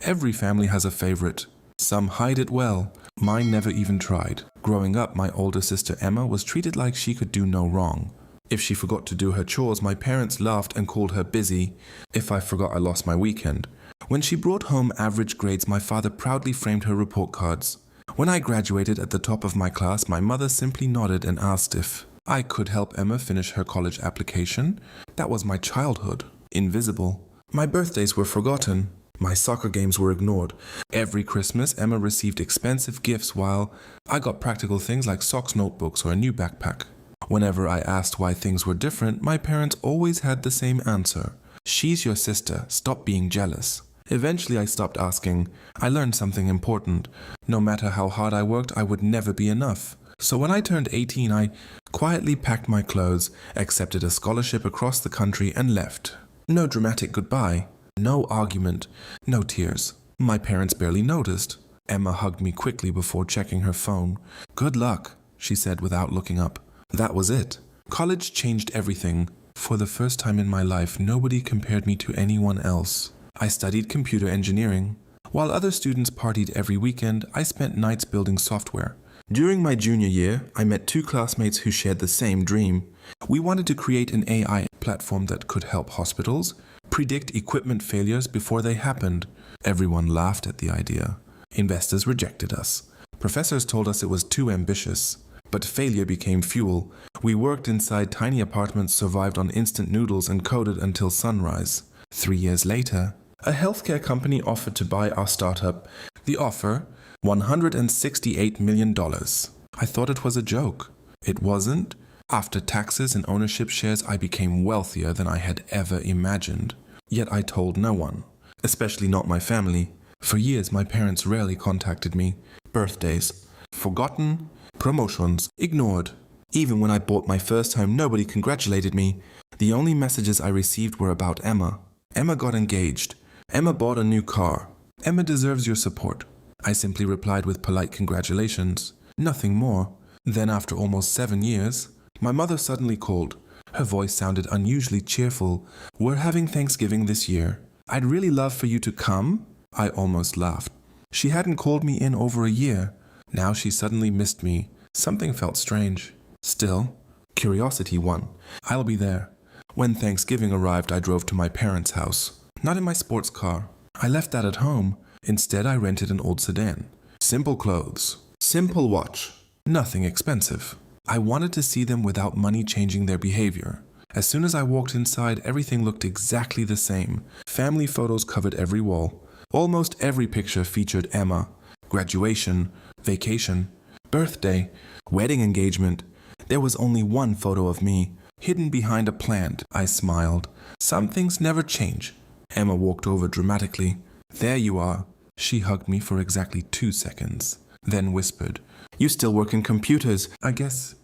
Every family has a favorite. Some hide it well. Mine never even tried. Growing up, my older sister Emma was treated like she could do no wrong. If she forgot to do her chores, my parents laughed and called her busy. If I forgot, I lost my weekend. When she brought home average grades, my father proudly framed her report cards. When I graduated at the top of my class, my mother simply nodded and asked if I could help Emma finish her college application. That was my childhood. Invisible. My birthdays were forgotten. My soccer games were ignored. Every Christmas, Emma received expensive gifts while I got practical things like socks, notebooks, or a new backpack. Whenever I asked why things were different, my parents always had the same answer. She's your sister. Stop being jealous. Eventually, I stopped asking. I learned something important. No matter how hard I worked, I would never be enough. So when I turned 18, I quietly packed my clothes, accepted a scholarship across the country, and left. No dramatic goodbye. No argument. No tears. My parents barely noticed. Emma hugged me quickly before checking her phone. "Good luck," she said without looking up. That was it. College changed everything. For the first time in my life, nobody compared me to anyone else. I studied computer engineering. While other students partied every weekend, I spent nights building software. During my junior year, I met two classmates who shared the same dream. We wanted to create an AI platform that could help hospitals predict equipment failures before they happened. Everyone laughed at the idea. Investors rejected us. Professors told us it was too ambitious. But failure became fuel. We worked inside tiny apartments, survived on instant noodles, and coded until sunrise. 3 years later, a healthcare company offered to buy our startup. The offer, $168 million. I thought it was a joke. It wasn't. After taxes and ownership shares, I became wealthier than I had ever imagined. Yet I told no one, especially not my family. For years, my parents rarely contacted me. Birthdays, forgotten. Promotions, ignored. Even when I bought my first home, nobody congratulated me. The only messages I received were about Emma. Emma got engaged. Emma bought a new car. Emma deserves your support. I simply replied with polite congratulations. Nothing more. Then after almost 7 years, my mother suddenly called. Her voice sounded unusually cheerful. "We're having Thanksgiving this year. I'd really love for you to come." I almost laughed. She hadn't called me in over a year. Now she suddenly missed me. Something felt strange. Still, curiosity won. I'll be there. When Thanksgiving arrived, I drove to my parents' house. Not in my sports car. I left that at home. Instead, I rented an old sedan. Simple clothes. Simple watch. Nothing expensive. I wanted to see them without money changing their behavior. As soon as I walked inside, everything looked exactly the same. Family photos covered every wall. Almost every picture featured Emma. Graduation, vacation, birthday, wedding engagement. There was only one photo of me, hidden behind a plant. I smiled. Some things never change. Emma walked over dramatically. "There you are." She hugged me for exactly 2 seconds, then whispered, "You still work in computers, I guess."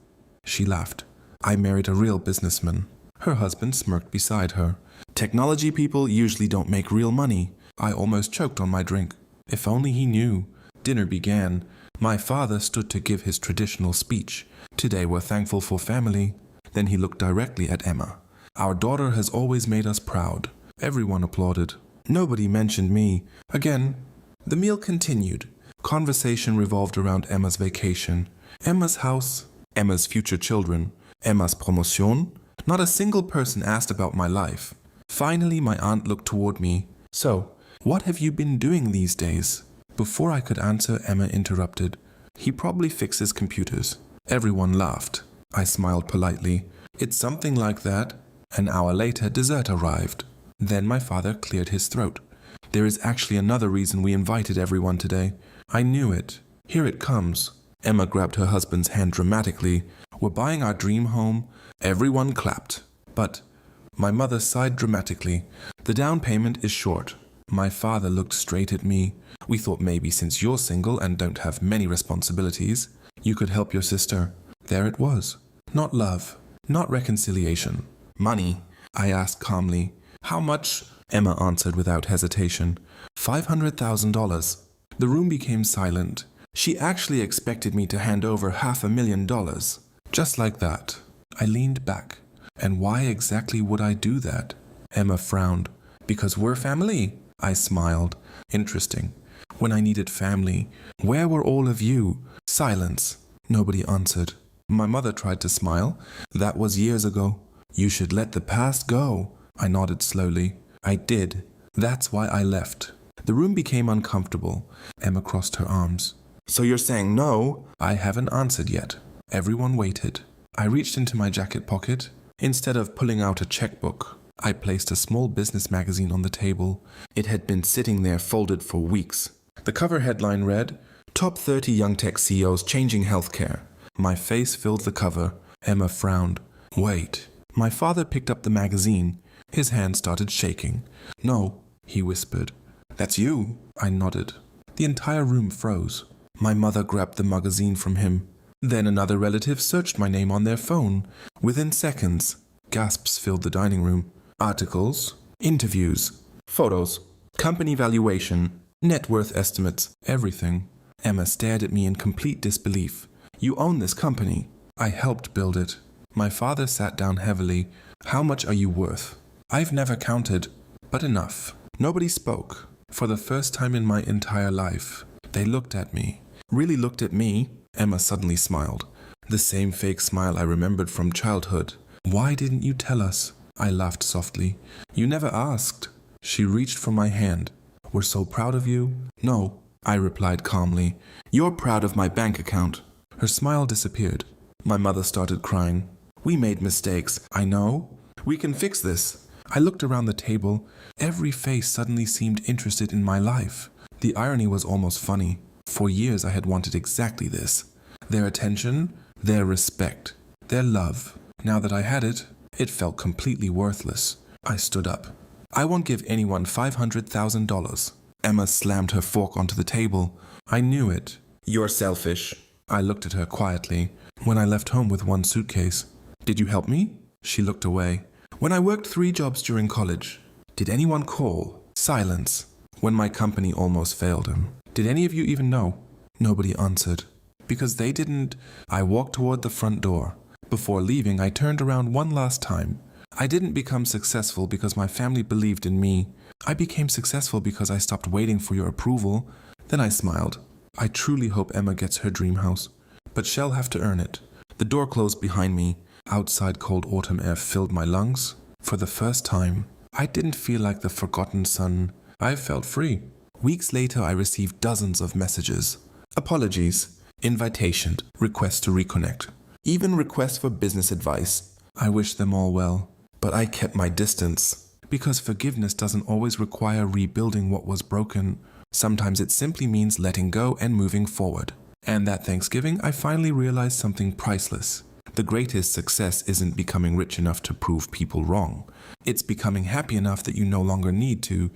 She laughed. I married a real businessman. Her husband smirked beside her. Technology people usually don't make real money. I almost choked on my drink. If only he knew. Dinner began. My father stood to give his traditional speech. "Today we're thankful for family." Then he looked directly at Emma. "Our daughter has always made us proud." Everyone applauded. Nobody mentioned me. Again, the meal continued. Conversation revolved around Emma's vacation, Emma's house, Emma's future children, Emma's promotion. Not a single person asked about my life. Finally, my aunt looked toward me. "So, what have you been doing these days?" Before I could answer, Emma interrupted. "He probably fixes computers." Everyone laughed. I smiled politely. "It's something like that." An hour later, dessert arrived. Then my father cleared his throat. "There is actually another reason we invited everyone today." I knew it. "Here it comes." Emma grabbed her husband's hand dramatically. "We're buying our dream home." Everyone clapped. But my mother sighed dramatically. "The down payment is short." My father looked straight at me. "We thought maybe since you're single and don't have many responsibilities, you could help your sister." There it was. Not love. Not reconciliation. Money. I asked calmly. "How much?" Emma answered without hesitation. $500,000. The room became silent. She actually expected me to hand over $500,000. Just like that. I leaned back. "And why exactly would I do that?" Emma frowned. "Because we're family." I smiled. Interesting. When I needed family, where were all of you? Silence. Nobody answered. My mother tried to smile. That was years ago. You should let the past go. I nodded slowly. I did. That's why I left. The room became uncomfortable. Emma crossed her arms. So you're saying no? I haven't answered yet. Everyone waited. I reached into my jacket pocket. Instead of pulling out a checkbook, I placed a small business magazine on the table. It had been sitting there folded for weeks. The cover headline read, Top 30 Young Tech CEOs Changing Healthcare. My face filled the cover. Emma frowned. Wait. My father picked up the magazine. His hand started shaking. No, he whispered. That's you. I nodded. The entire room froze. My mother grabbed the magazine from him. Then another relative searched my name on their phone. Within seconds, gasps filled the dining room. Articles, interviews, photos, company valuation, net worth estimates, everything. Emma stared at me in complete disbelief. You own this company. I helped build it. My father sat down heavily. How much are you worth? I've never counted, but enough. Nobody spoke. For the first time in my entire life, they looked at me. Really looked at me? Emma suddenly smiled. The same fake smile I remembered from childhood. Why didn't you tell us? I laughed softly. You never asked. She reached for my hand. We're so proud of you. No, I replied calmly. You're proud of my bank account. Her smile disappeared. My mother started crying. We made mistakes. I know. We can fix this. I looked around the table. Every face suddenly seemed interested in my life. The irony was almost funny. For years I had wanted exactly this. Their attention, their respect, their love. Now that I had it, it felt completely worthless. I stood up. I won't give anyone $500,000. Emma slammed her fork onto the table. I knew it. You're selfish. I looked at her quietly. When I left home with one suitcase. Did you help me? She looked away. When I worked 3 jobs during college. Did anyone call? Silence. When my company almost failed him. Did any of you even know? Nobody answered. Because they didn't. I walked toward the front door. Before leaving, I turned around one last time. I didn't become successful because my family believed in me. I became successful because I stopped waiting for your approval. Then I smiled. I truly hope Emma gets her dream house. But she'll have to earn it. The door closed behind me. Outside cold autumn air filled my lungs. For the first time, I didn't feel like the forgotten son. I felt free. Weeks later, I received dozens of messages. Apologies, invitation, request to reconnect, even requests for business advice. I wished them all well, but I kept my distance. Because forgiveness doesn't always require rebuilding what was broken. Sometimes it simply means letting go and moving forward. And that Thanksgiving, I finally realized something priceless. The greatest success isn't becoming rich enough to prove people wrong. It's becoming happy enough that you no longer need to